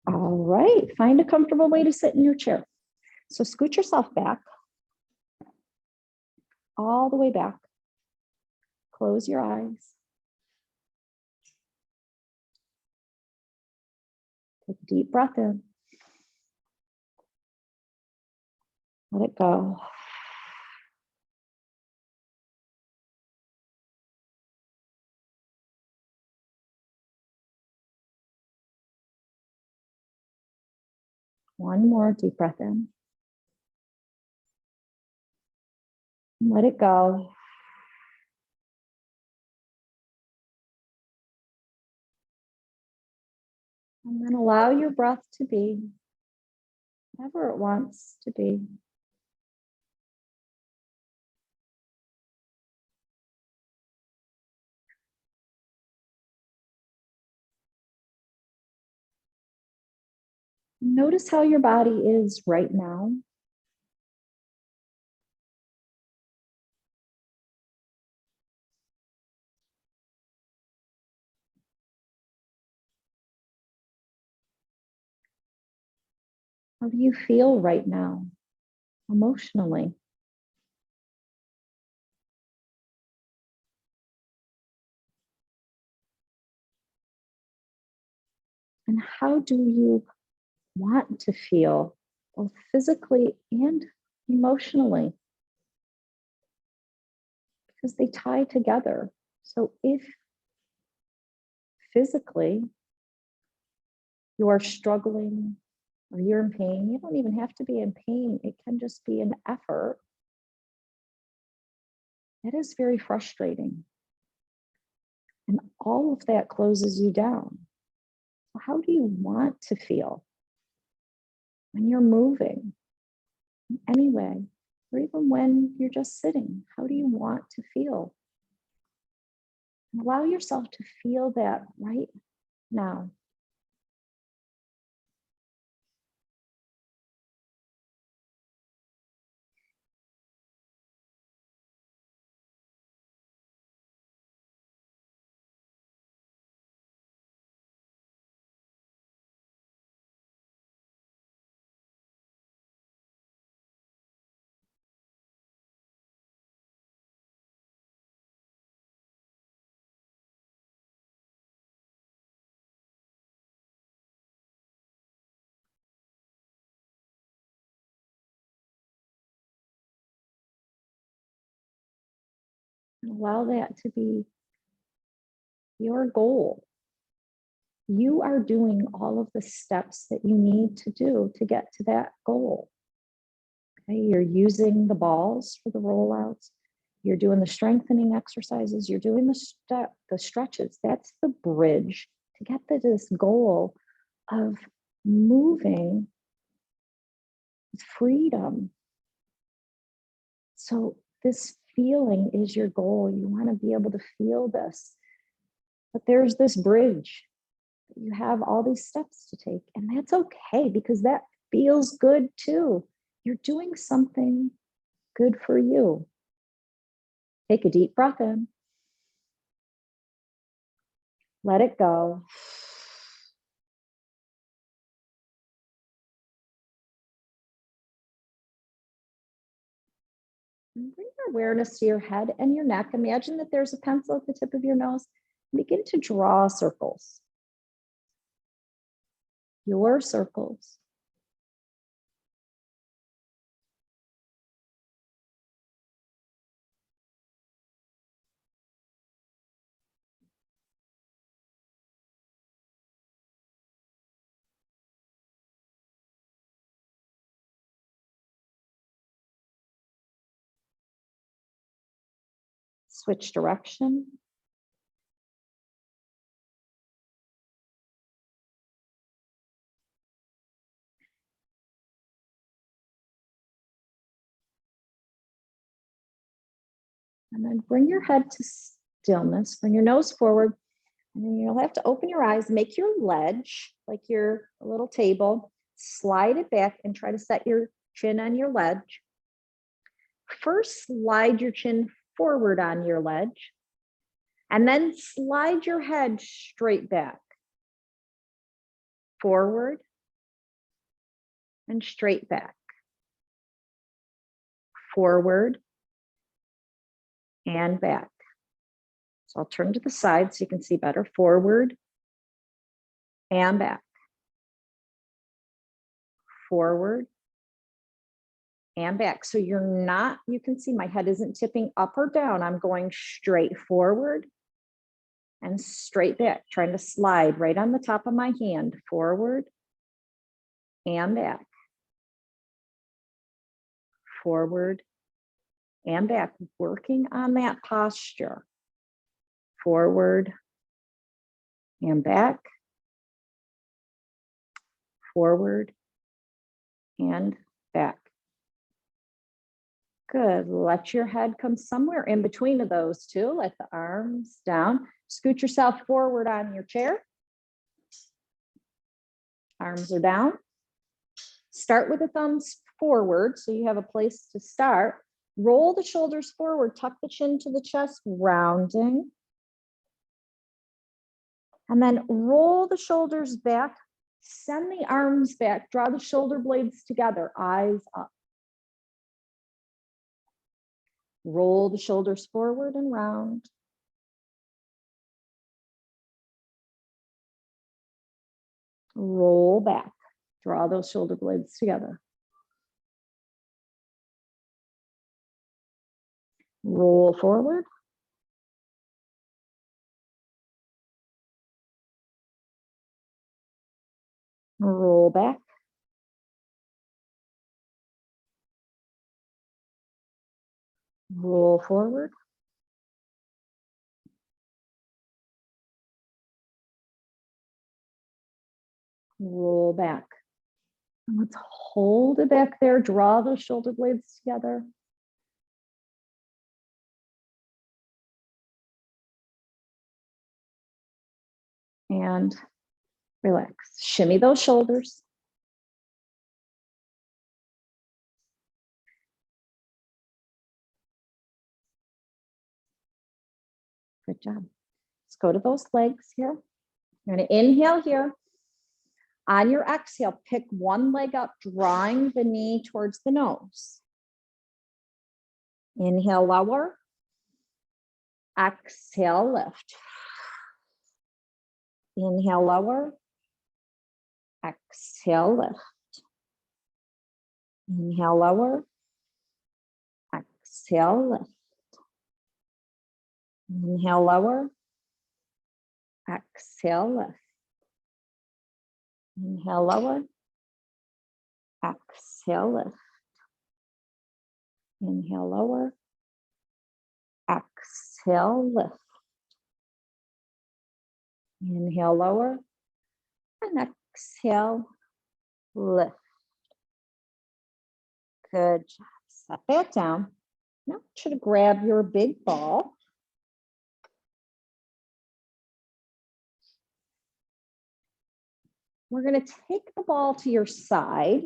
All right, find a comfortable way to sit in your chair. So scoot yourself back, all the way back. Close your eyes. Take a deep breath in. Let it go. One more deep breath in. Let it go. And then allow your breath to be whatever it wants to be. Notice how your body is right now. How do you feel right now, emotionally? And how do you want to feel, both physically and emotionally? Because they tie together. So if physically you are struggling or you're in pain, you don't even have to be in pain. It can just be an effort. That is very frustrating. And all of that closes you down. So how do you want to feel when you're moving anyway, or even when you're just sitting? How do you want to feel? And allow yourself to feel that right now. And allow that to be your goal. You are doing all of the steps that you need to do to get to that goal. Okay, you're using the balls for the rollouts. You're doing the strengthening exercises. You're doing the stretches. That's the bridge to get to this goal of moving with freedom. So this feeling is your goal. You want to be able to feel this. But there's this bridge. You have all these steps to take, and that's okay because that feels good too. You're doing something good for you. Take a deep breath in. Let it go. And bring your awareness to your head and your neck. Imagine that there's a pencil at the tip of your nose. Begin to draw circles. Your circles. Switch direction. And then bring your head to stillness. Bring your nose forward. And then you'll have to open your eyes, make your ledge like your little table, slide it back and try to set your chin on your ledge. First, slide your chin forward on your ledge, and then slide your head straight back. Forward, and straight back. Forward and back. So I'll turn to the side so you can see better. Forward and back. Forward and back. So you're not, you can see my head isn't tipping up or down. I'm going straight forward and straight back, trying to slide right on the top of my hand, forward and back. Forward and back, working on that posture. Forward and back. Forward and back. Good. Let your head come somewhere in between of those two. Let the arms down. Scoot yourself forward on your chair. Arms are down. Start with the thumbs forward so you have a place to start. Roll the shoulders forward, tuck the chin to the chest, rounding. And then roll the shoulders back, send the arms back, draw the shoulder blades together, eyes up. Roll the shoulders forward and round. Roll back, draw those shoulder blades together. Roll forward. Roll back. Roll forward. Roll back. And let's hold it back there. Draw those shoulder blades together. And relax. Shimmy those shoulders. Good job. Let's go to those legs here. You're going to inhale here. On your exhale, pick one leg up, drawing the knee towards the nose. Inhale, lower. Exhale, lift. Inhale, lower. Exhale, lift. Inhale, lower. Exhale, lift. Inhale, lower. Exhale, lift. Inhale, lower. Exhale, lift. Inhale, lower. Exhale, lift. Inhale, lower. And exhale, lift. Good job. Set that down. Now, I should have grabbed your big ball. We're going to take the ball to your side.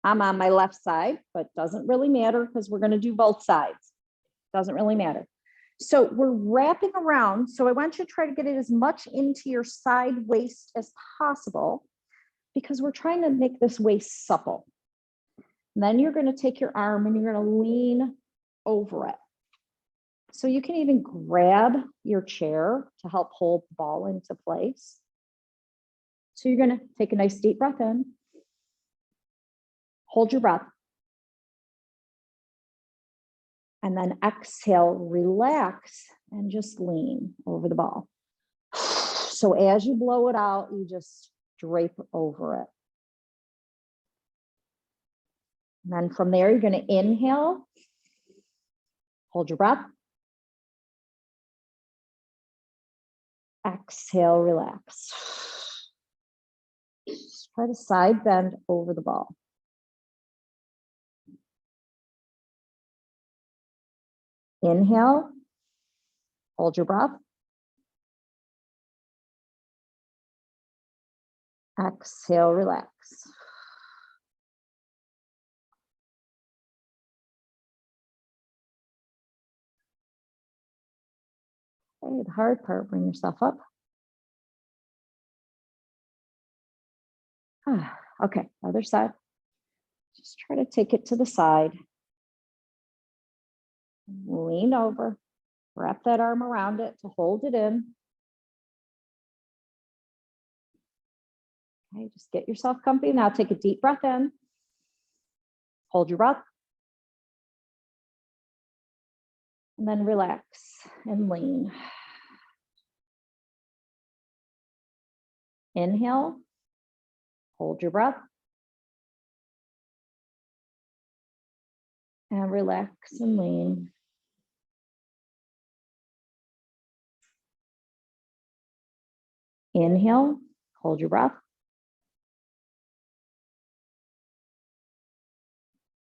I'm on my left side, but doesn't really matter because we're going to do both sides. Doesn't really matter. So we're wrapping around. So I want you to try to get it as much into your side waist as possible because we're trying to make this waist supple. And then you're going to take your arm and you're going to lean over it. So you can even grab your chair to help hold the ball into place. So you're going to take a nice deep breath in. Hold your breath. And then exhale, relax, and just lean over the ball. So as you blow it out, you just drape over it. And then from there, you're going to inhale. Hold your breath. Exhale, relax. Try to side bend over the ball. Inhale. Hold your breath. Exhale, relax. Okay, the hard part, bring yourself up. Okay, other side. Just try to take it to the side. Lean over, wrap that arm around it to hold it in. Okay, just get yourself comfy. Now take a deep breath in. Hold your breath. And then relax and lean. Inhale. Hold your breath. And relax and lean. Inhale. Hold your breath.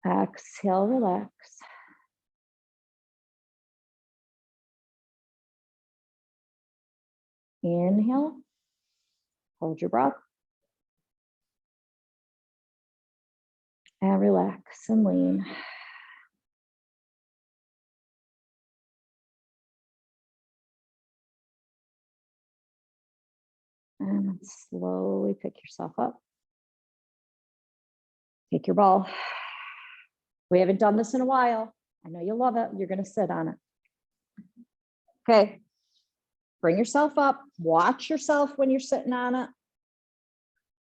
Exhale, relax. Inhale. Hold your breath. And relax and lean. And slowly pick yourself up. Take your ball. We haven't done this in a while. I know you love it. You're going to sit on it. Okay. Bring yourself up. Watch yourself when you're sitting on it.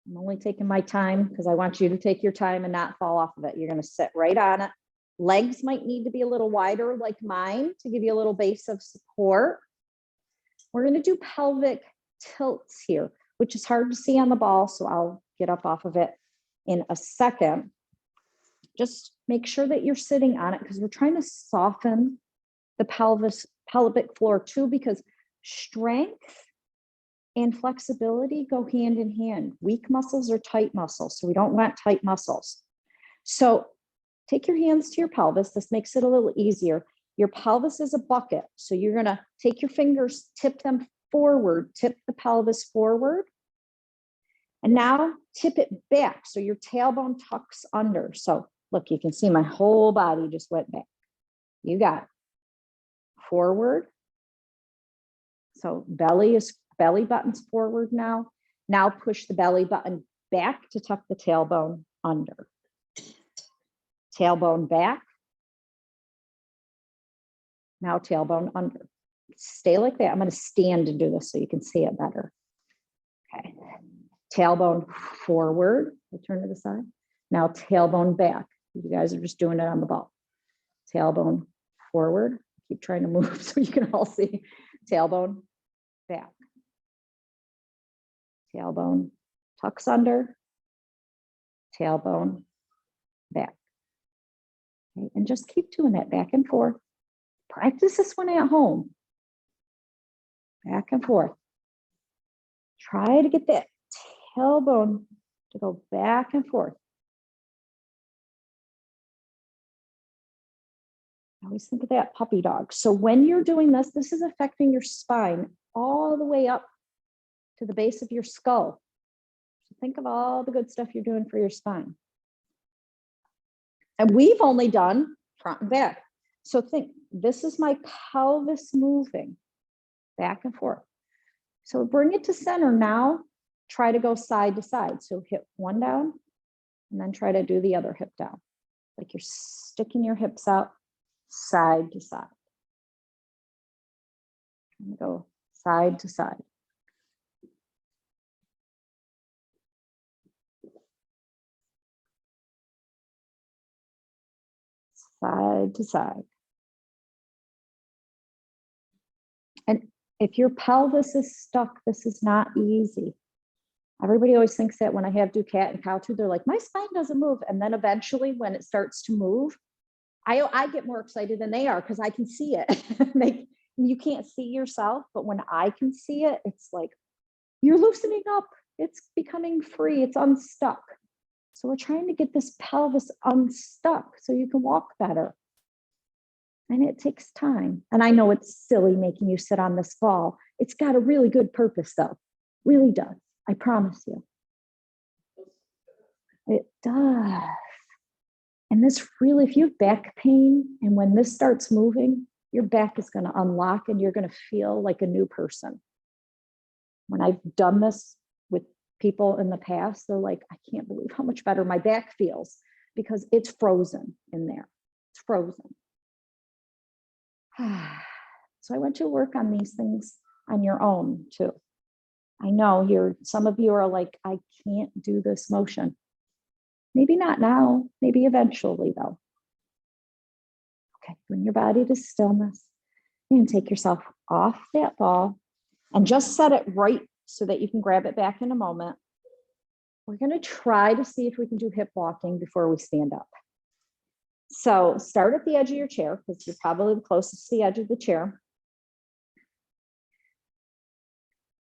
I'm only taking my time because I want you to take your time and not fall off of it. You're going to sit right on it. Legs might need to be a little wider like mine to give you a little base of support. We're going to do pelvic tilts here, which is hard to see on the ball. So I'll get up off of it in a second. Just make sure that you're sitting on it because we're trying to soften the pelvic floor too, because strength and flexibility go hand in hand. Weak muscles are tight muscles, so we don't want tight muscles. So take your hands to your pelvis. This makes it a little easier. Your pelvis is a bucket, so you're going to take your fingers, tip them forward, tip the pelvis forward. And now tip it back so your tailbone tucks under. So look, you can see my whole body just went back. You got it. Forward. So belly button's forward now. Now push the belly button back to tuck the tailbone under. Tailbone back. Now tailbone under. Stay like that. I'm going to stand and do this so you can see it better. Okay. Tailbone forward. I turn to the side. Now tailbone back. You guys are just doing it on the ball. Tailbone forward. Keep trying to move so you can all see. Tailbone back. Tailbone tucks under. Tailbone back. Okay. And just keep doing that back and forth. Practice this one at home. Back and forth. Try to get that tailbone to go back and forth. I always think of that puppy dog. So when you're doing this, this is affecting your spine all the way up to the base of your skull. So think of all the good stuff you're doing for your spine. And we've only done front and back. So think, this is my pelvis moving back and forth. So bring it to center now. Try to go side to side. So hip one down and then try to do the other hip down. Like you're sticking your hips out side to side. And go side to side. Side to side. And if your pelvis is stuck, this is not easy. Everybody always thinks that when I do cat and cow too, they're like, my spine doesn't move. And then eventually when it starts to move, I get more excited than they are because I can see it. You can't see yourself, but when I can see it, it's like, you're loosening up. It's becoming free. It's unstuck. So we're trying to get this pelvis unstuck so you can walk better. And it takes time. And I know it's silly making you sit on this ball. It's got a really good purpose though. Really does. I promise you. It does. And this really, if you have back pain and when this starts moving, your back is going to unlock and you're going to feel like a new person. When I've done this with people in the past, they're like, I can't believe how much better my back feels because it's frozen in there. It's frozen. So I want you to work on these things on your own too. I know some of you are like, I can't do this motion. Maybe not now, maybe eventually though. Okay, bring your body to stillness and take yourself off that ball and just set it right so that you can grab it back in a moment. We're going to try to see if we can do hip walking before we stand up. So start at the edge of your chair because you're probably the closest to the edge of the chair.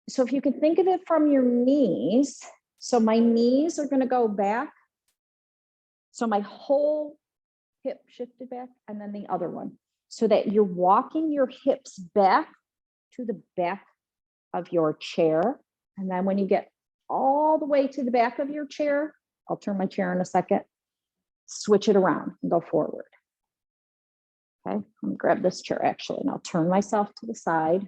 So if you can think of it from your knees, so my knees are going to go back. So my whole hip shifted back and then the other one, so that you're walking your hips back to the back of your chair. And then when you get all the way to the back of your chair, I'll turn my chair in a second, switch it around and go forward. Okay, let me grab this chair actually, and I'll turn myself to the side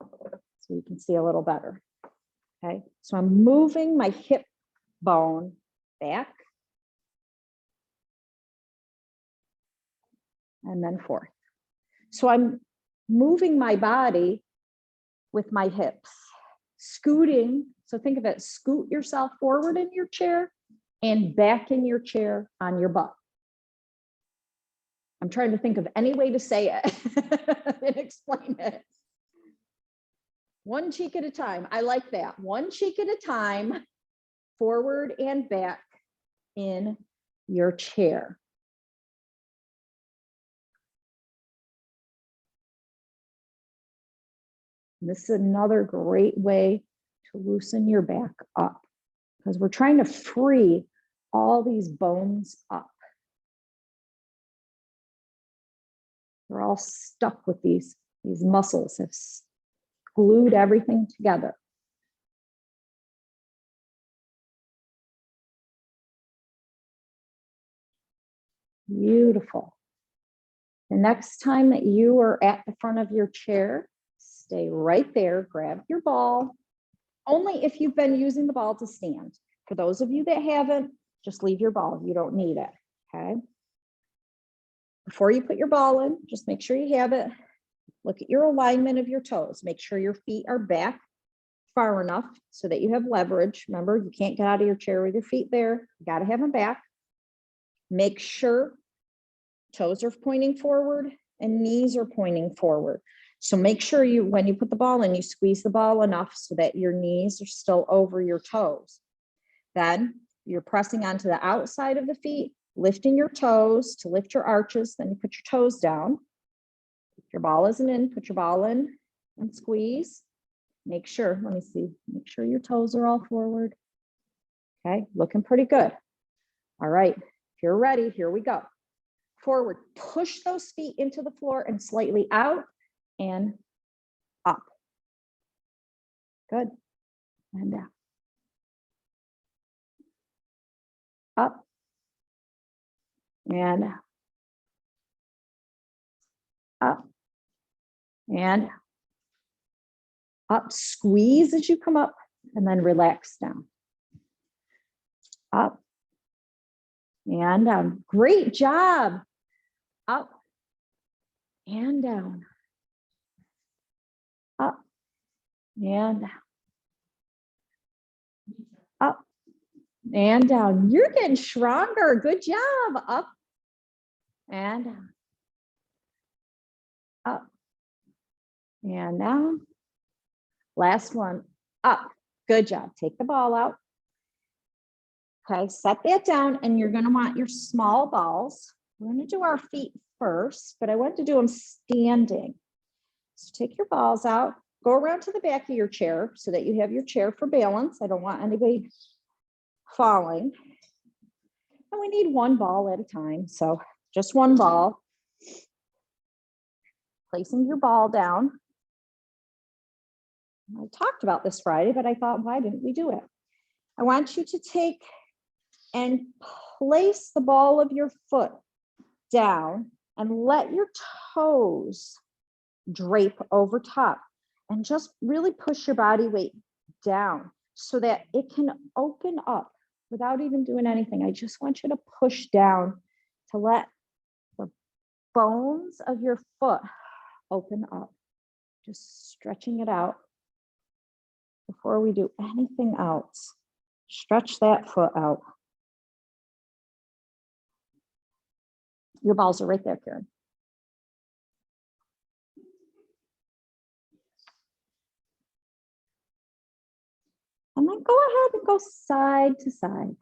so you can see a little better. Okay, so I'm moving my hip bone back and then forth. So I'm moving my body with my hips, scooting. So think of it, scoot yourself forward in your chair and back in your chair on your butt. I'm trying to think of any way to say it and explain it. One cheek at a time. I like that. One cheek at a time, forward and back in your chair. This is another great way to loosen your back up because we're trying to free all these bones up. They're all stuck with these muscles, have glued everything together. Beautiful. The next time that you are at the front of your chair, stay right there, grab your ball. Only if you've been using the ball to stand. For those of you that haven't, just leave your ball. You don't need it, okay? Before you put your ball in, just make sure you have it. Look at your alignment of your toes. Make sure your feet are back far enough so that you have leverage. Remember, you can't get out of your chair with your feet there. You got to have them back. Make sure toes are pointing forward and knees are pointing forward. So make sure you, when you put the ball in, you squeeze the ball enough so that your knees are still over your toes. Then you're pressing onto the outside of the feet, lifting your toes to lift your arches. Then you put your toes down. If your ball isn't in, put your ball in and squeeze. Make sure, let me see, make sure your toes are all forward. Okay, looking pretty good. All right, if you're ready, here we go. Forward, push those feet into the floor and slightly out and up. Good. And down. Up and up and up. Squeeze as you come up and then relax down. Up and down. Great job. Up and down. Up and down. Up and down. You're getting stronger. Good job. Up and down. Up and down. Last one. Up. Good job. Take the ball out. Okay, set that down and you're going to want your small balls. We're going to do our feet first, but I want to do them standing. So take your balls out, go around to the back of your chair so that you have your chair for balance. I don't want anybody falling. And we need one ball at a time. So just one ball. Placing your ball down. I talked about this Friday, but I thought, why didn't we do it? I want you to take and place the ball of your foot down and let your toes drape over top and just really push your body weight down so that it can open up without even doing anything. I just want you to push down to let the bones of your foot open up, just stretching it out before we do anything else. Stretch that foot out. Your balls are right there, Karen. And then go ahead and go side to side.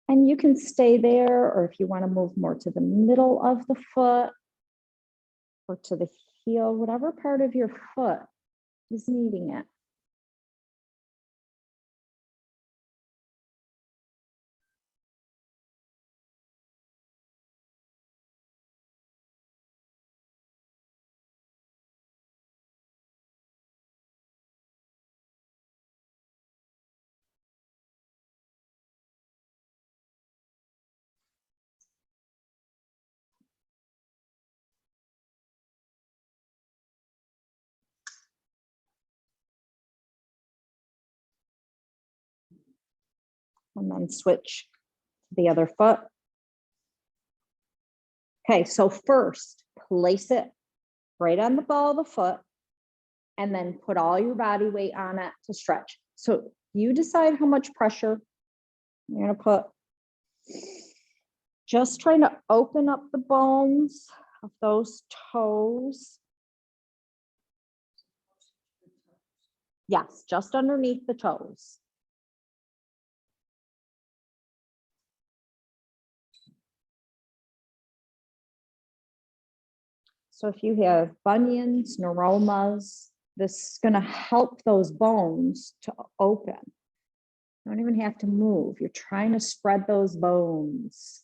And you can stay there, or if you want to move more to the middle of the foot or to the heel, whatever part of your foot is needing it. And then switch to the other foot. Okay, so first, place it right on the ball of the foot, and then put all your body weight on it to stretch. So you decide how much pressure you're going to put. Just trying to open up the bones of those toes. Yes, just underneath the toes. So if you have bunions, neuromas, this is going to help those bones to open. You don't even have to move. You're trying to spread those bones.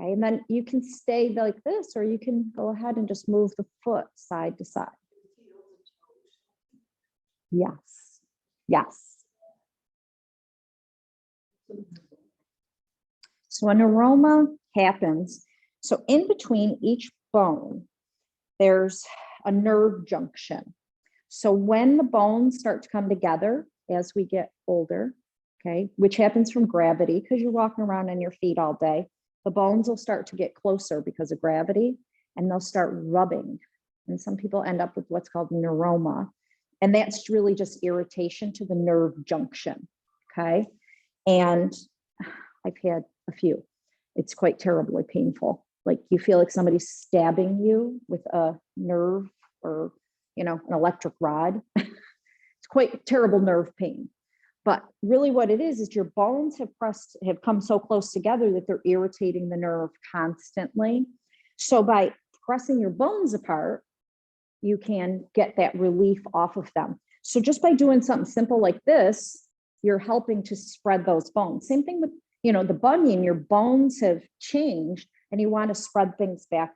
Okay, and then you can stay like this, or you can go ahead and just move the foot side to side. Yes, yes. So a neuroma happens. So in between each bone, there's a nerve junction. So when the bones start to come together as we get older, okay, which happens from gravity because you're walking around on your feet all day, the bones will start to get closer because of gravity, and they'll start rubbing. And some people end up with what's called neuroma. And that's really just irritation to the nerve junction, okay? And I've had a few. It's quite terribly painful. Like you feel like somebody's stabbing you with a nerve or, you know, an electric rod. It's quite terrible nerve pain. But really what it is your bones have come so close together that they're irritating the nerve constantly. So by pressing your bones apart, you can get that relief off of them. So just by doing something simple like this, you're helping to spread those bones. Same thing with, you know, the bunion, your bones have changed and you want to spread things back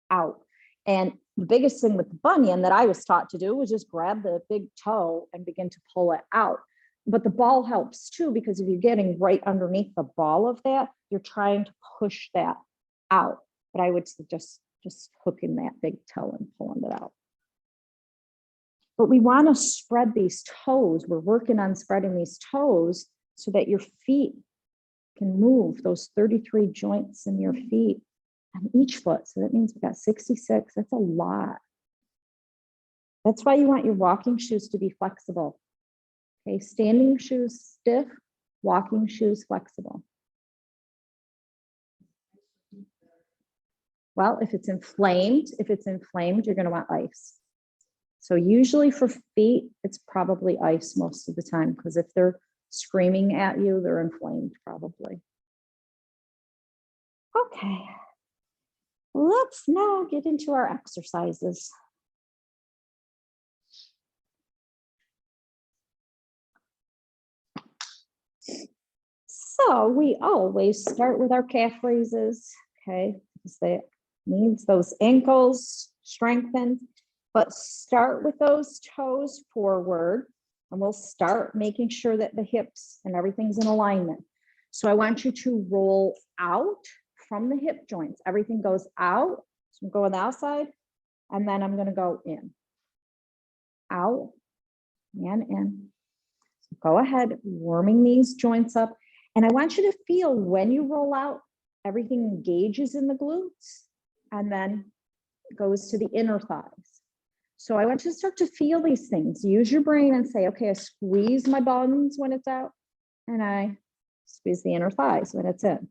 out. And the biggest thing with the bunion that I was taught to do was just grab the big toe and begin to pull it out. But the ball helps too, because if you're getting right underneath the ball of that, you're trying to push that out. But I would suggest just hooking that big toe and pulling it out. But we want to spread these toes. We're working on spreading these toes so that your feet can move, those 33 joints in your feet on each foot. So that means we've got 66. That's a lot. That's why you want your walking shoes to be flexible. Okay, standing shoes stiff, walking shoes flexible. Well, if it's inflamed, you're going to want ice. So usually for feet, it's probably ice most of the time, because if they're screaming at you, they're inflamed probably. Okay, let's now get into our exercises. So we always start with our calf raises, okay, because that means those ankles strengthened. But start with those toes forward, and we'll start making sure that the hips and everything's in alignment. So I want you to roll out from the hip joints. Everything goes out So I'm going the outside, and then I'm going to go in, out, and in. So go ahead, warming these joints up. And I want you to feel when you roll out, everything engages in the glutes and then goes to the inner thighs. So I want you to start to feel these things. Use your brain and say, okay, I squeeze my buns when it's out, and I squeeze the inner thighs when it's in,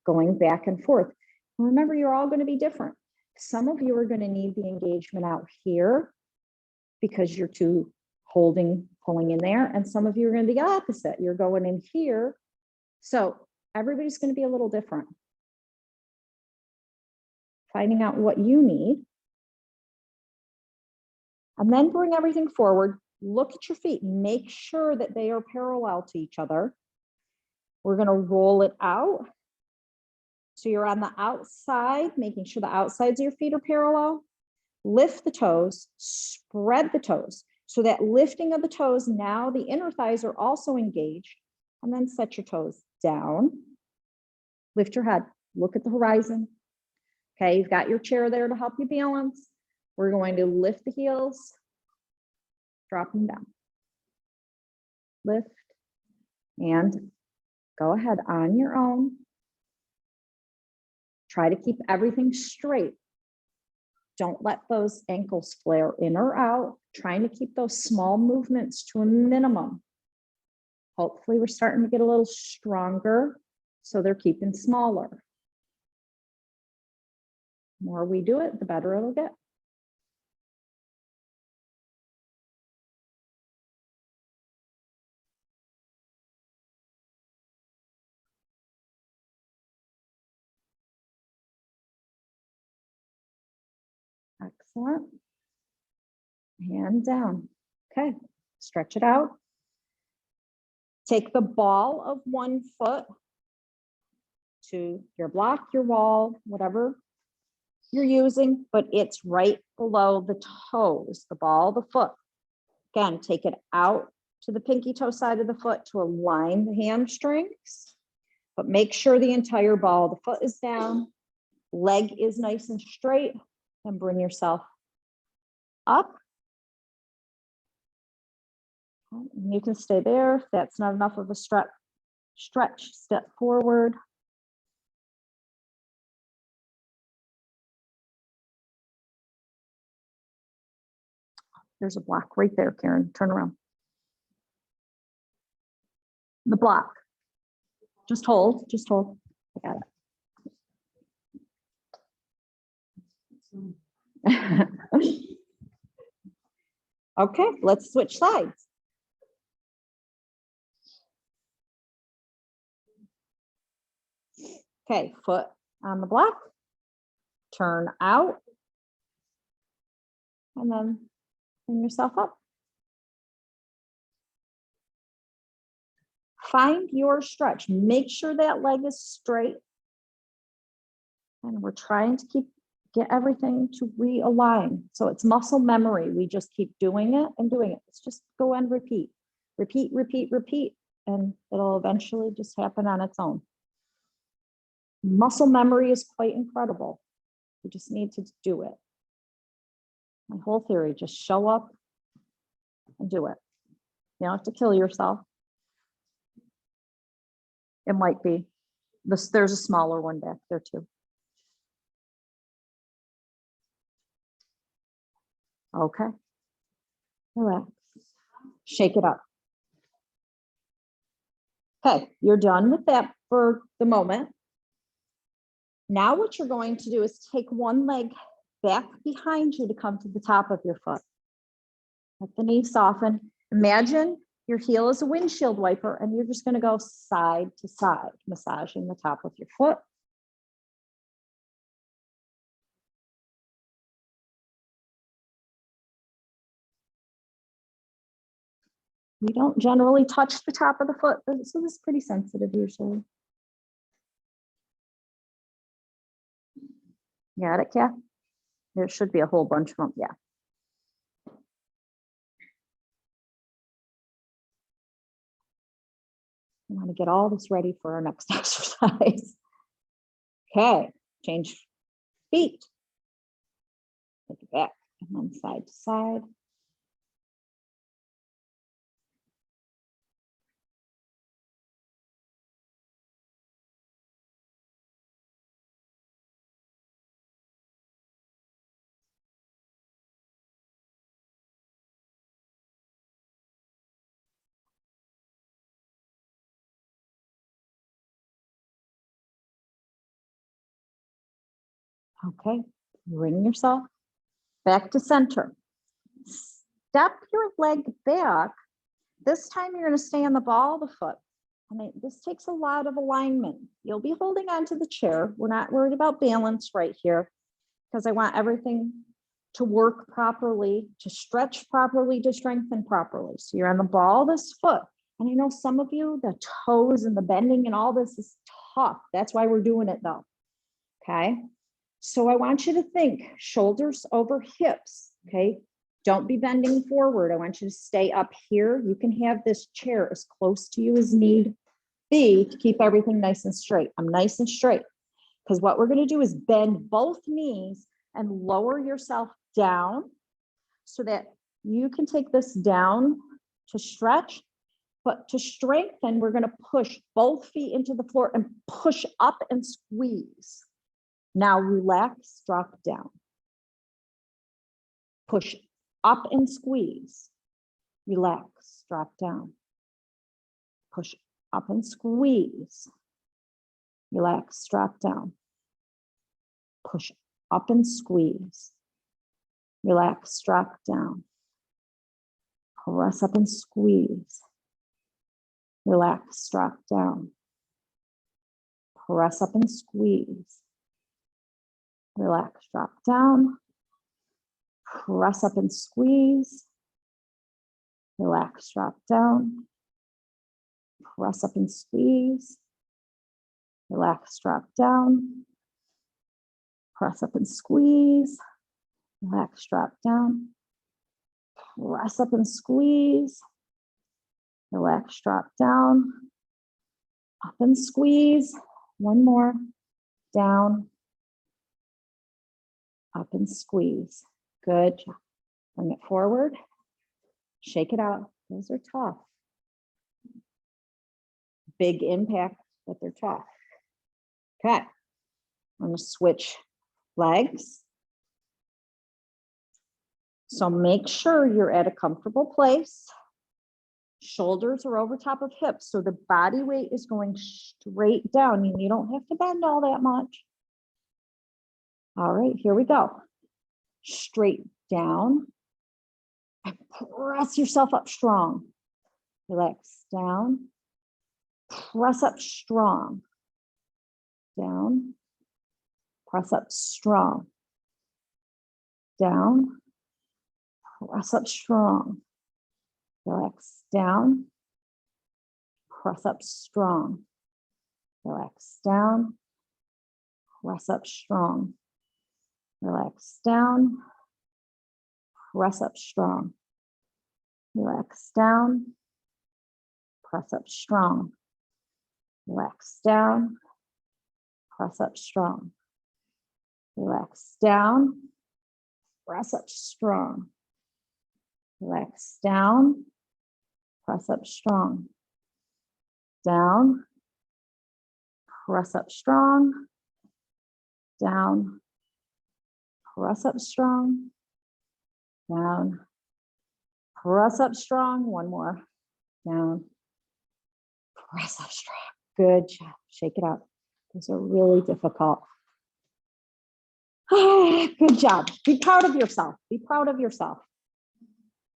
going back and forth. And remember, you're all going to be different. Some of you are going to need the engagement out here because you're too pulling in there. And some of you are going to be the opposite. You're going in here. So everybody's going to be a little different. Finding out what you need. And then bring everything forward. Look at your feet. Make sure that they are parallel to each other. We're going to roll it out. So you're on the outside, making sure the outsides of your feet are parallel. Lift the toes, spread the toes. So that lifting of the toes, now the inner thighs are also engaged. And then set your toes down. Lift your head, look at the horizon. Okay, you've got your chair there to help you balance. We're going to lift the heels, drop them down. Lift, and go ahead on your own. Try to keep everything straight. Don't let those ankles flare in or out. Trying to keep those small movements to a minimum. Hopefully we're starting to get a little stronger, so they're keeping smaller. The more we do it, the better it'll get. Excellent. Hand down. Okay, stretch it out. Take the ball of one foot to your block, your wall, whatever you're using, but it's right below the toes, the ball of the foot. Again, take it out to the pinky toe side of the foot to align the hamstrings, but make sure the entire ball of the foot is down, leg is nice and straight, and bring yourself up. And you can stay there. If that's not enough of a stretch, step forward. There's a block right there, Karen. Turn around. The block. Just hold, just hold. I got it. Okay, let's switch sides. Okay, foot on the block, turn out, and then bring yourself up. Find your stretch. Make sure that leg is straight. And we're trying to get everything to realign. So it's muscle memory. We just keep doing it and doing it. It's just go and repeat, repeat, repeat, repeat, and it'll eventually just happen on its own. Muscle memory is quite incredible. You just need to do it. My whole theory, just show up and do it. You don't have to kill yourself. It might be. There's a smaller one back there too. Okay. Relax. Shake it up. Okay, you're done with that for the moment. Now what you're going to do is take one leg back behind you to come to the top of your foot. Let the knee soften. Imagine your heel is a windshield wiper and you're just going to go side to side, massaging the top of your foot. We don't generally touch the top of the foot, but so this is pretty sensitive usually. Got it, Kath? There should be a whole bunch of them. Yeah. I want to get all this ready for our next exercise. Okay, change feet. back and then side to side. Okay, bring yourself back to center. Step your leg back. This time you're going to stay on the ball of the foot. This takes a lot of alignment. You'll be holding onto the chair. We're not worried about balance right here because I want everything to work properly, to stretch properly, to strengthen properly. So you're on the ball of this foot. And I know some of you, the toes and the bending and all this is tough. That's why we're doing it though. Okay. So I want you to think shoulders over hips. Okay. Don't be bending forward. I want you to stay up here. You can have this chair as close to you as need be to keep everything nice and straight. I'm nice and straight because what we're going to do is bend both knees and lower yourself down so that you can take this down to stretch, but to strengthen, we're going to push both feet into the floor and push up and squeeze. Now relax, drop down. Push up and squeeze. Relax, drop down. Push up and squeeze. Relax, drop down. Push up and squeeze. Relax, drop down. Press up and squeeze. Relax, drop down. Press up and squeeze. Relax, drop down. Press up and squeeze. Relax, drop down. Press up and squeeze. Relax, drop down. Press up and squeeze. Relax, drop down. Press up and squeeze. Relax, drop down. Up and squeeze. One more. Down. Up and squeeze. Good job. Bring it forward. Shake it out. Those are tough. Big impact, but they're tough. Okay. I'm going to switch legs. So make sure you're at a comfortable place. Shoulders are over top of hips. So the body weight is going straight down. You don't have to bend all that much. All right, here we go. Straight down. And press yourself up strong. Relax down. Press up strong. Down. Press up strong. Down. Press up strong. Relax down. Press up strong. Relax down. Press up strong. Relax down. Press up strong. Relax down. Press up strong. Relax down. Press up strong. Relax down. Press up strong. Relax down. Press up strong. Down. Press up strong. Down. Press up strong. Down. Press up strong. One more. Down. Press up strong. Good job. Shake it out. Those are really difficult. Good job. Be proud of yourself. Be proud of yourself.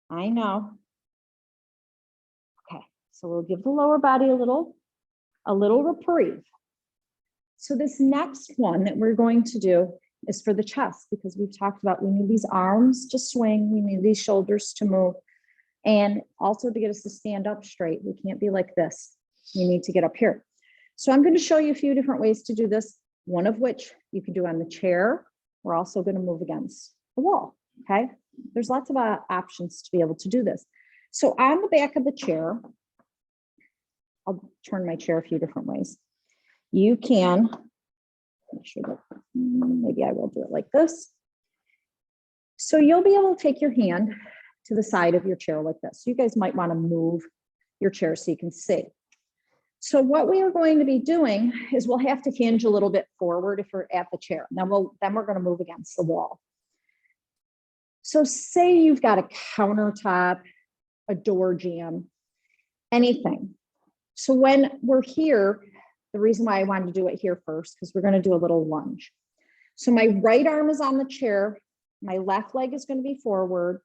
I know. Okay, so we'll give the lower body a little reprieve. So this next one that we're going to do is for the chest, because we've talked about we need these arms to swing, we need these shoulders to move, and also to get us to stand up straight. We can't be like this. We need to get up here. So I'm going to show you a few different ways to do this, one of which you can do on the chair. We're also going to move against the wall, okay? There's lots of options to be able to do this. So on the back of the chair, I'll turn my chair a few different ways. You can, make sure that maybe I will do it like this. So you'll be able to take your hand to the side of your chair like this. You guys might want to move your chair so you can see. So what we are going to be doing is we'll have to hinge a little bit forward if we're at the chair. Then we're going to move against the wall. So say you've got a countertop, a door jamb, anything. So when we're here, the reason why I wanted to do it here first, because we're going to do a little lunge. So my right arm is on the chair. My left leg is going to be forward,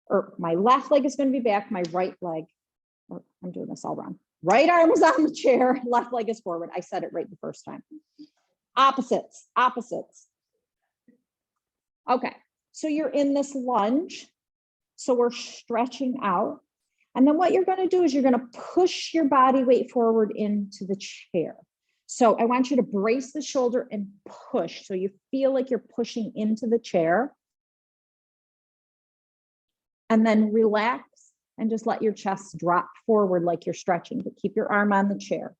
or my left leg is going to be back. My right leg, I'm doing this all wrong. Right arm is on the chair. Left leg is forward. I said it right the first time. Opposites, opposites. Okay. So you're in this lunge. So we're stretching out. And then what you're going to do is you're going to push your body weight forward into the chair. So I want you to brace the shoulder and push. So you feel like you're pushing into the chair. And then relax and just let your chest drop forward like you're stretching, but keep your arm on the chair.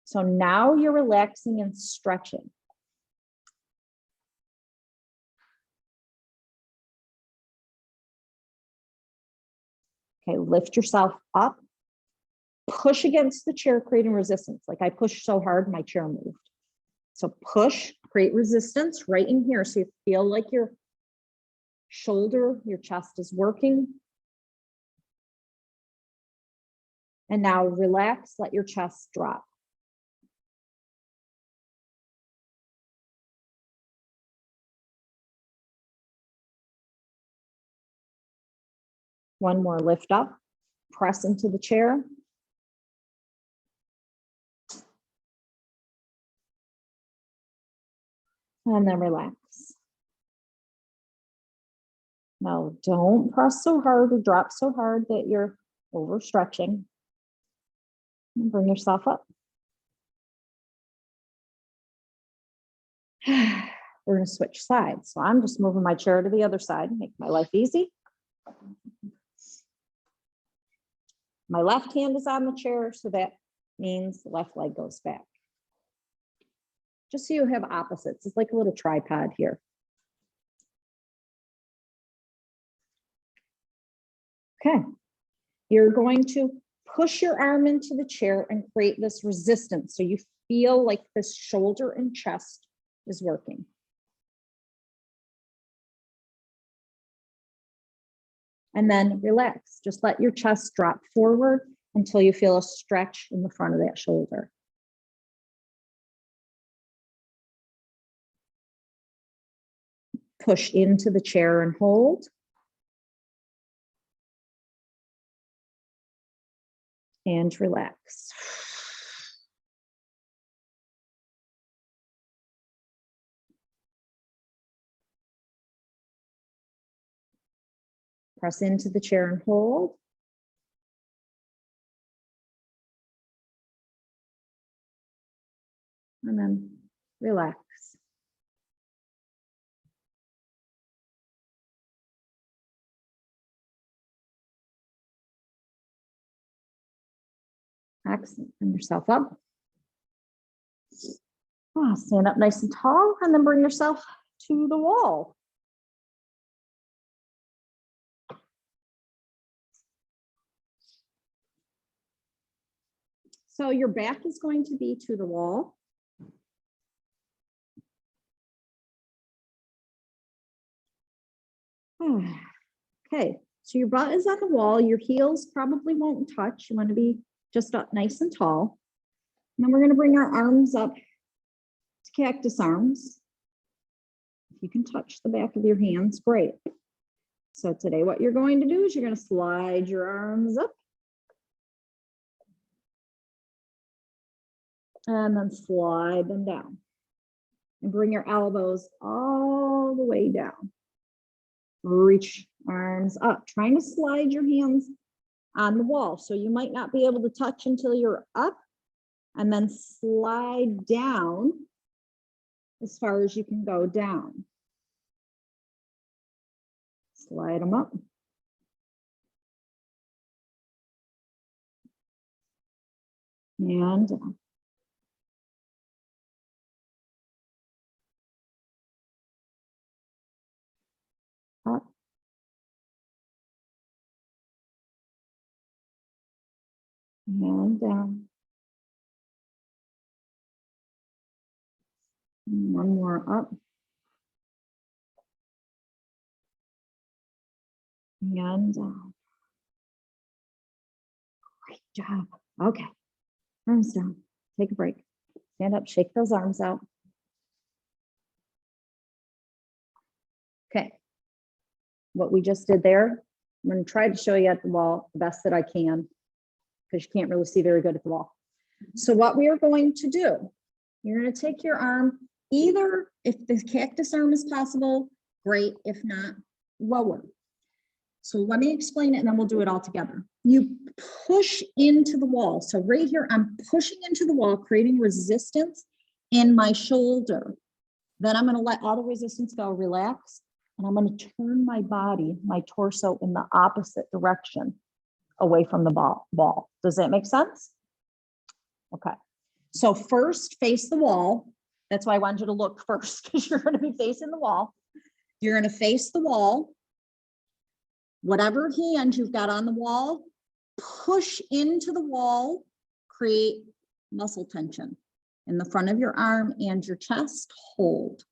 So now you're relaxing and stretching. Okay, lift yourself up, push against the chair, creating resistance. Like I pushed so hard, my chair moved. So push, create resistance right in here. So you feel like your shoulder, your chest is working. And now relax, let your chest drop. One more, lift up, press into the chair. And then relax. Now, don't press so hard or drop so hard that you're overstretching. And bring yourself up. We're going to switch sides. So I'm just moving my chair to the other side, make my life easy. My left hand is on the chair, so that means the left leg goes back. Just so you have opposites. It's like a little tripod here. Okay. You're going to push your arm into the chair and create this resistance. So you feel like this shoulder and chest is working. And then relax. Just let your chest drop forward until you feel a stretch in the front of that shoulder. Push into the chair and hold. And relax. Press into the chair and hold. And then relax. Excellent. Bring yourself up. Stand up nice and tall, and then bring yourself to the wall. So your back is going to be to the wall. Okay, so your butt is on the wall. Your heels probably won't touch. You want to be just up nice and tall. And then we're going to bring our arms up to cactus arms. If you can touch the back of your hands, great. So today what you're going to do is you're going to slide your arms up. And then slide them down. And bring your elbows all the way down. Reach arms up, trying to slide your hands on the wall. So you might not be able to touch until you're up, and then slide down as far as you can go down. Slide them up. And down. And down. And one more up. And down. Great job. Okay. Arms down. Take a break. Stand up, shake those arms out. Okay. What we just did there, I'm going to try to show you at the wall the best that I can, because you can't really see very good at the wall. So what we are going to do, you're going to take your arm, either if the cactus arm is possible, great. If not, lower. So let me explain it and then we'll do it all together. You push into the wall. So right here, I'm pushing into the wall, creating resistance in my shoulder. Then I'm going to let all the resistance go, relax. And I'm going to turn my body, my torso in the opposite direction away from the ball. Does that make sense? Okay. So first, face the wall. That's why I wanted you to look first, because you're going to be facing the wall. You're going to face the wall. Whatever hand you've got on the wall, push into the wall, create muscle tension in the front of your arm and your chest. Hold.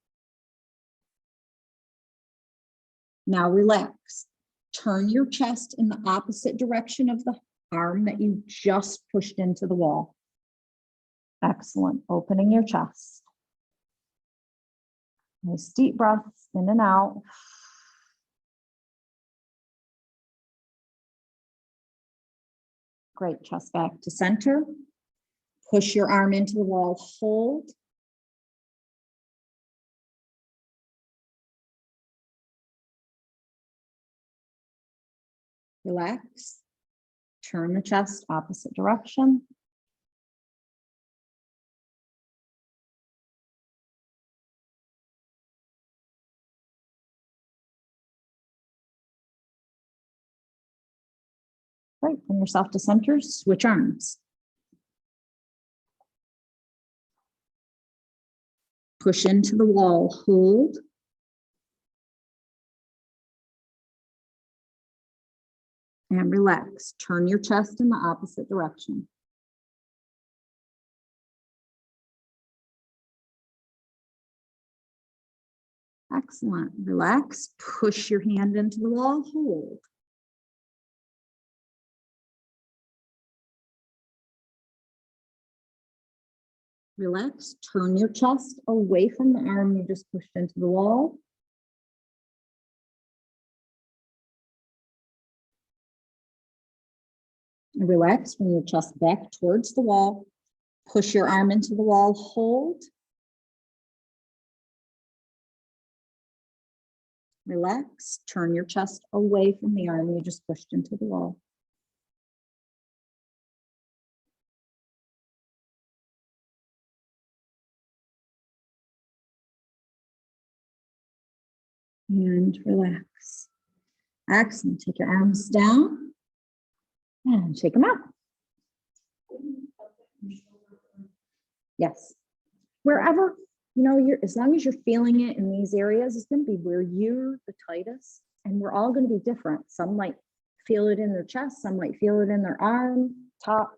Now relax. Turn your chest in the opposite direction of the arm that you just pushed into the wall. Excellent. Opening your chest. Nice deep breaths in and out. Great. Chest back to center. Push your arm into the wall. Hold. Relax. Turn the chest opposite direction. Right, bring yourself to center, switch arms. Push into the wall, hold. And relax. Turn your chest in the opposite direction. Excellent. Relax. Push your hand into the wall, hold. Relax. Turn your chest away from the arm you just pushed into the wall. And relax. Bring your chest back towards the wall. Push your arm into the wall, hold. Relax. Turn your chest away from the arm you just pushed into the wall. And relax. Excellent. Take your arms down and shake them out. Yes. Wherever, as long as you're feeling it in these areas, it's going to be where you're the tightest, and we're all going to be different. Some might feel it in their chest. Some might feel it in their arm, top.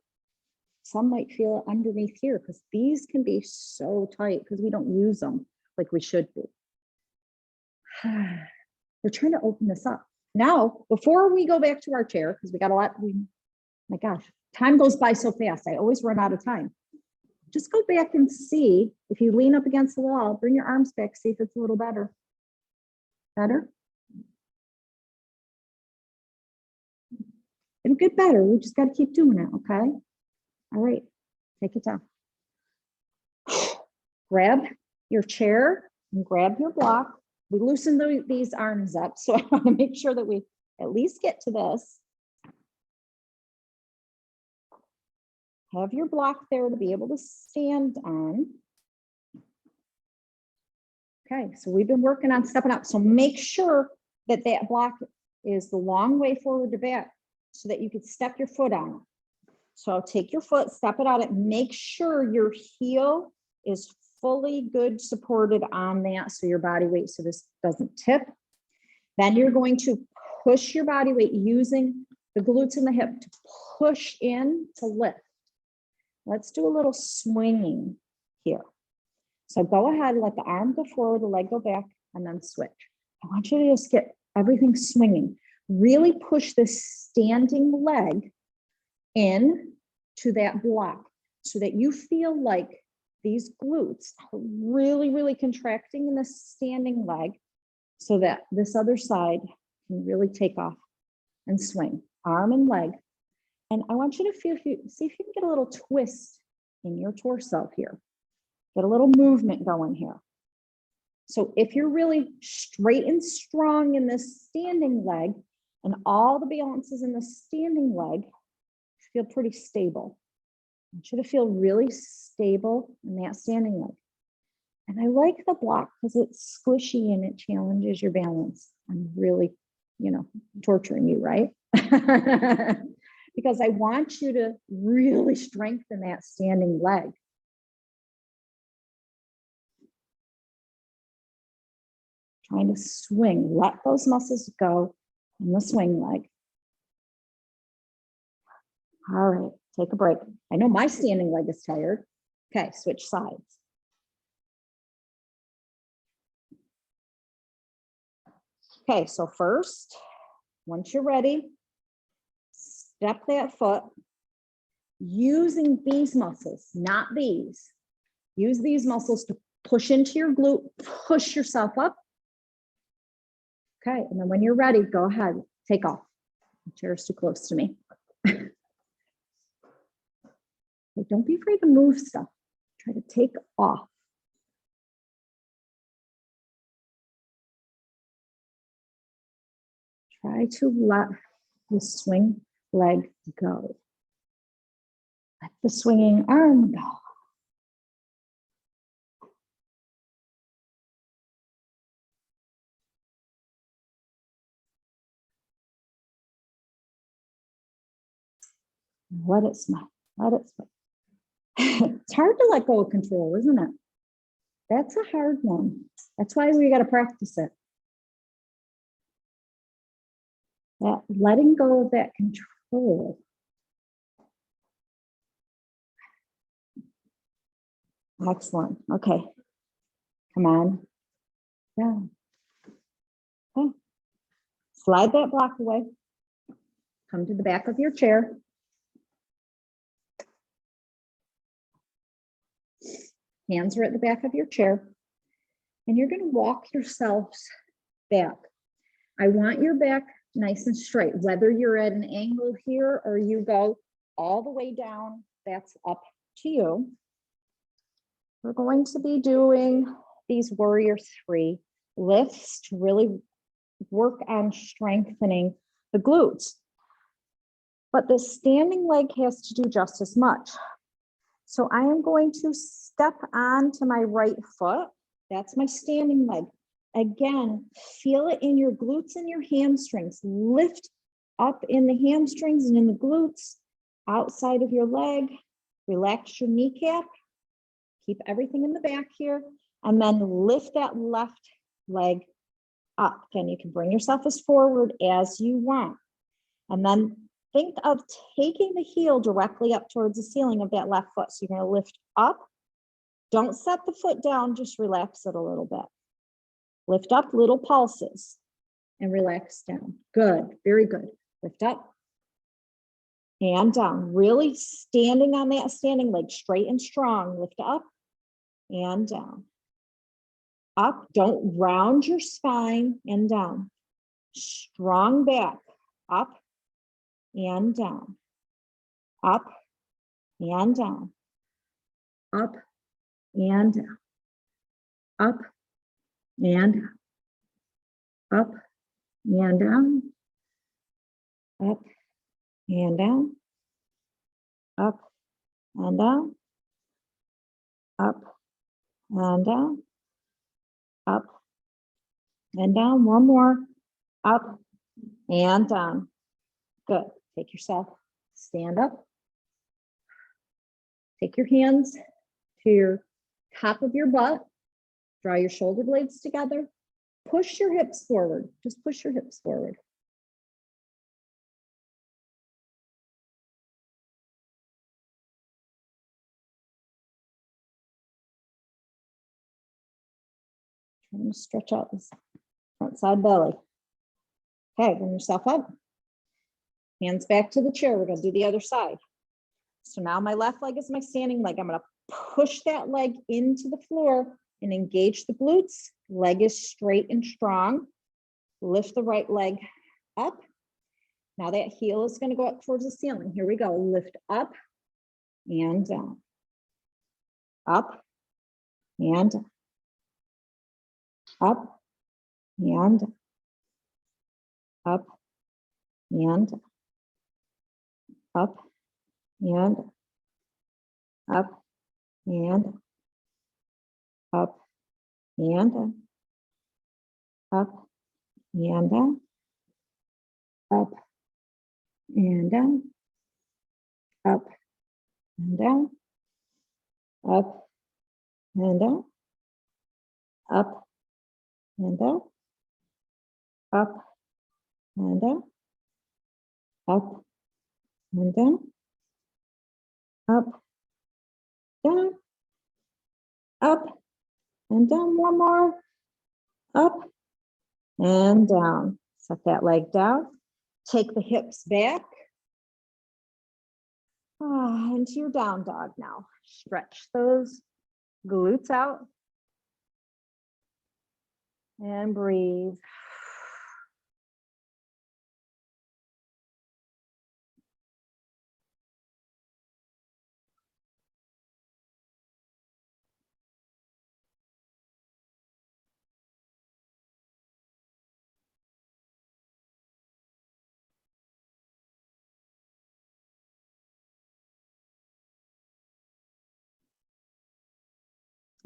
Some might feel it underneath here, because these can be so tight because we don't use them like we should be. We're trying to open this up. Now, before we go back to our chair, because we got a lot, my gosh, time goes by so fast. I always run out of time. Just go back and see if you lean up against the wall, bring your arms back, see if it's a little better. Better? It'll get better. We just got to keep doing it, okay? All right, take it down. Grab your chair and grab your block. We loosen these arms up, so I want to make sure that we at least get to this. Have your block there to be able to stand on. Okay, so we've been working on stepping up. So make sure that that block is the long way forward to back so that you could step your foot on it. So take your foot, step it out, and make sure your heel is fully good supported on that, so your body weight, so this doesn't tip. Then you're going to push your body weight using the glutes and the hip to push in to lift. Let's do a little swinging here. So go ahead, let the arm go forward, the leg go back, and then switch. I want you to just get everything swinging. Really push this standing leg in to that block so that you feel like these glutes are really, really contracting in the standing leg so that this other side can really take off and swing, arm and leg. And I want you to see if you can get a little twist in your torso here. Get a little movement going here. So if you're really straight and strong in this standing leg and all the balance is in the standing leg, feel pretty stable. I want you to feel really stable in that standing leg. And I like the block because it's squishy and it challenges your balance. I'm really, torturing you, right? Because I want you to really strengthen that standing leg. Trying to swing, let those muscles go in the swing leg. All right, take a break. I know my standing leg is tired. Okay, switch sides. Okay, so first, once you're ready, step that foot using these muscles, not these. Use these muscles to push into your glute, push yourself up. Okay, and then when you're ready, go ahead, take off. The chair's too close to me. Okay, don't be afraid to move stuff. Try to take off. Try to let the swing leg go. Let the swinging arm go. Let it smile. Let it smile. It's hard to let go of control, isn't it? That's a hard one. That's why we got to practice it. That letting go of that control. Excellent. Okay. Come on. Down. Okay. Slide that block away. Come to the back of your chair. Hands are at the back of your chair. And you're going to walk yourselves back. I want your back nice and straight, whether you're at an angle here or you go all the way down, that's up to you. We're going to be doing these warrior 3 lifts to really work on strengthening the glutes. But the standing leg has to do just as much. So I am going to step onto my right foot. That's my standing leg. Again, feel it in your glutes and your hamstrings. Lift up in the hamstrings and in the glutes, outside of your leg. Relax your kneecap. Keep everything in the back here. And then lift that left leg up. Again, you can bring yourself as forward as you want. And then think of taking the heel directly up towards the ceiling of that left foot. So you're going to lift up. Don't set the foot down, just relax it a little bit. Lift up, little pulses, and relax down. Good, very good. Lift up and down. Really standing on that standing leg, straight and strong. Lift up and down. Up, don't round your spine, and down. Strong back, up and down. Up and down. Up and down. Up and down. Up and down. Up and down. Up and down. Up and down. Up and down. One more. Up and down. Good. Take yourself. Stand up. Take your hands to your top of your butt. Draw your shoulder blades together. Push your hips forward. Just push your hips forward. I'm going to stretch out this front side belly. Okay, bring yourself up. Hands back to the chair. We're going to do the other side. So now my left leg is my standing leg. I'm going to push that leg into the floor and engage the glutes. Leg is straight and strong. Lift the right leg up. Now that heel is going to go up towards the ceiling. Here we go. Lift up and down. Up and up and up and up and up and up and up and down, up and down, up and down, up and down, up and down, up and down, up and down, up, down, up and down. One more, up and down. Set that leg down. Take the hips back. Into your down dog now. Stretch those glutes out. And breathe.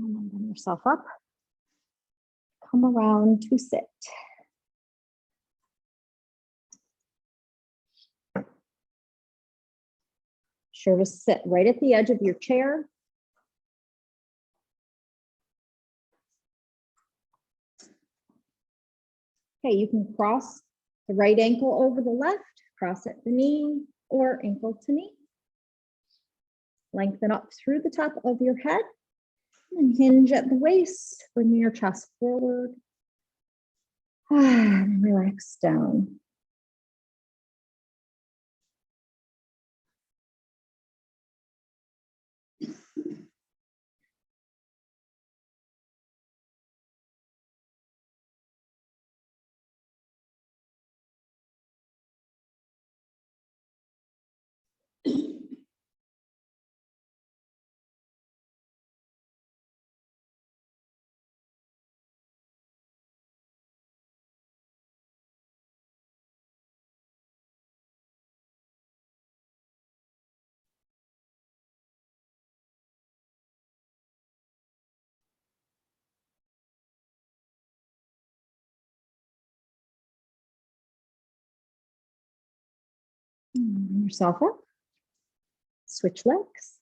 And then bring yourself up. Come around to sit. Sure to sit right at the edge of your chair. Okay, you can cross the right ankle over the left, cross at the knee, or ankle to knee. Lengthen up through the top of your head and hinge at the waist. Bring your chest forward. And relax down. Bring yourself up. Switch legs.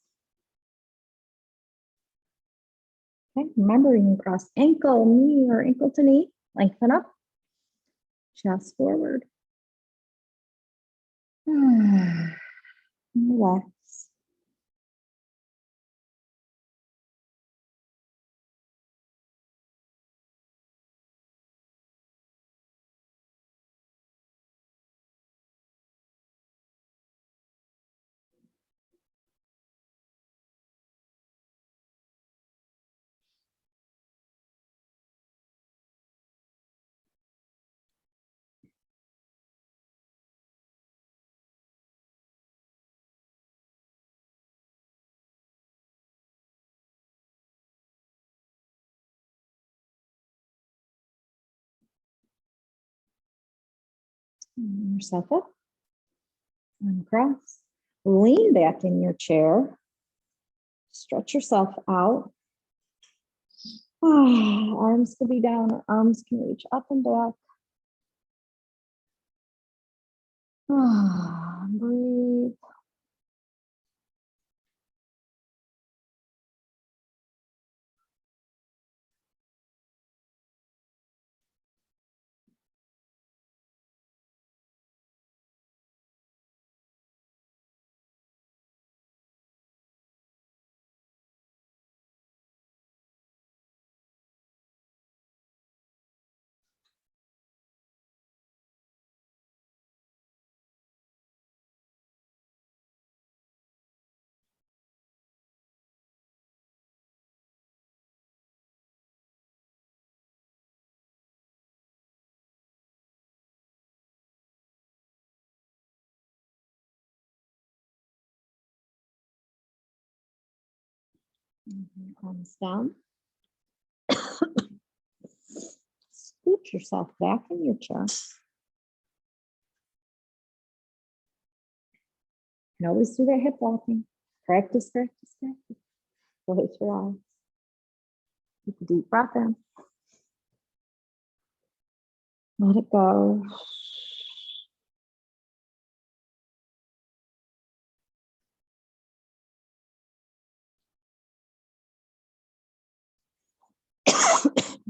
Okay, remember you can cross ankle, knee, or ankle to knee. Lengthen up. Chest forward. Relax. Bring yourself up. Uncross. Lean back in your chair. Stretch yourself out. Arms can be down, arms can reach up and back. Breathe. Arms down. Scoot yourself back in your chair. You can always do that hip walking. Practice, practice, practice. Close your eyes. Take a deep breath in. Let it go.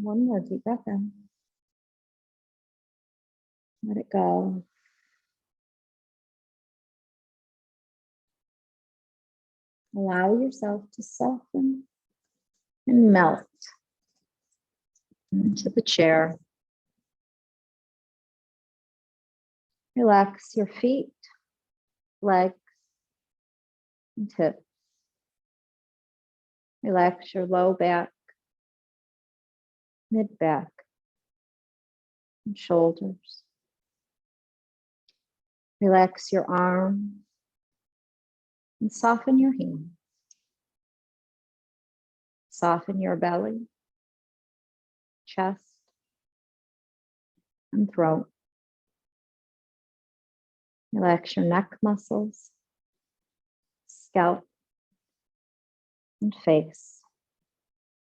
One more deep breath in. Let it go. Allow yourself to soften and melt into the chair. Relax your feet, legs, and hips. Relax your low back, mid back, and shoulders. Relax your arms and soften your hands. Soften your belly, chest, and throat. Relax your neck muscles, scalp, and face,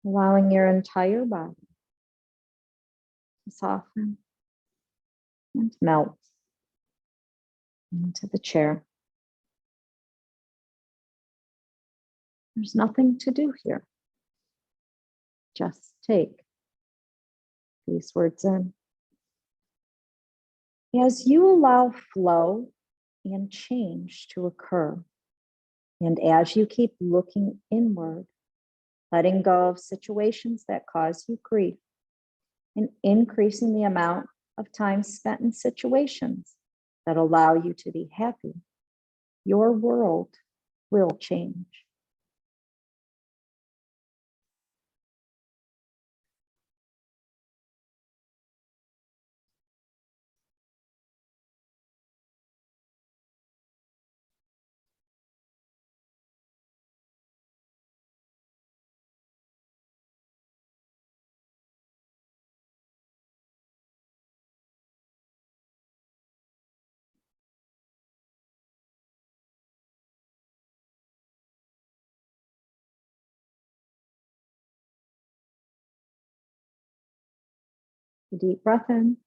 allowing your entire body to soften and melt into the chair. There's nothing to do here. Just take these words in. As you allow flow and change to occur, and as you keep looking inward, letting go of situations that cause you grief, and increasing the amount of time spent in situations that allow you to be happy, your world will change. A deep breath in.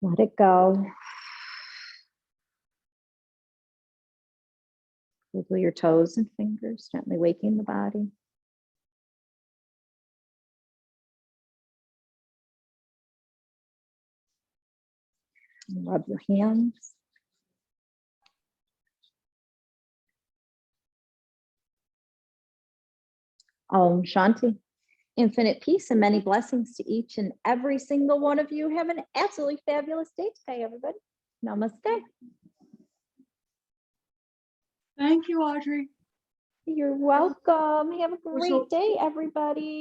Let it go. Wiggle your toes and fingers, gently waking the body. And rub your hands. Om Shanti. Infinite peace and many blessings to each and every single one of you. Have an absolutely fabulous day today, everybody. Namaste. Thank you, Audrey. You're welcome. Have a great day, everybody.